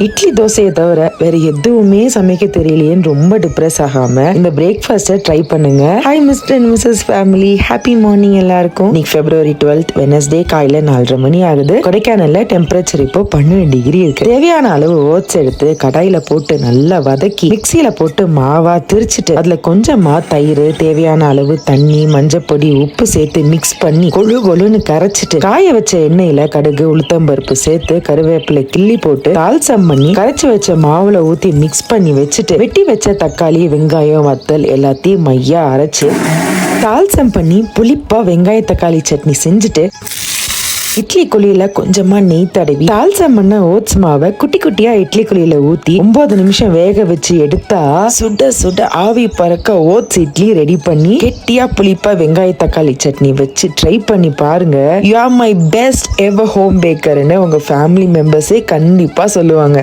இட்லி தோசையை தவிர வேற எதுவுமே சமைக்க தெரியலையேன்னு ரொம்ப டிப்ரெஸ் ஆகாம இந்த பிரேக்ஃபாஸ்ட்டை ட்ரை பண்ணுங்க. Hi mister and missus family, happy morning எல்லாருக்கும். இன்னைக்கு February 12th வெனஸ்டே, காலையில 4:30 மணி ஆகுது. கொடைக்கானல்ல டெம்பரேச்சர் இப்போ 12 டிகிரி இருக்கு. தேவையான அளவு ஓட்ஸ் எடுத்து கடாயில போட்டு நல்லா வதக்கி மிக்சியில போட்டு மாவா திரிச்சிட்டு அதுல கொஞ்சமா தயிர், தேவையான அளவு தண்ணி, மஞ்சப்பொடி, உப்பு சேர்த்து மிக்ஸ் பண்ணி கொழு கொழுன்னு கரைச்சிட்டு காய வச்ச எண்ணெயில கடுகு, உளுத்தம்பருப்பு சேர்த்து கருவேப்பிலை கிள்ளி போட்டு தால்சம் பண்ணி கரைச்சி வச்ச மாவுல ஊத்தி மிக்ஸ் பண்ணி வச்சுட்டு வெட்டி வச்ச தக்காளி, வெங்காயம், வத்தல் எல்லாத்தையும் மையா அரைச்சு தால்சம் பண்ணி புளிப்பா வெங்காய தக்காளி சட்னி செஞ்சுட்டு இட்லி குழியில கொஞ்சமா நெய் தடவி தால்சம் பண்ண ஓட்ஸ் மாவை குட்டி குட்டியா இட்லி குழியில ஊத்தி 9 நிமிஷம் வேக வச்சு எடுத்தா சுட சுட ஆவி பறக்க ஓட்ஸ் இட்லி ரெடி பண்ணி கெட்டியா புளிப்பா வெங்காய தக்காளி சட்னி வச்சு ட்ரை பண்ணி பாருங்க. You are my best ever home பேக்கர்னு உங்க ஃபேமிலி மெம்பர்ஸே கண்டிப்பா சொல்லுவாங்க.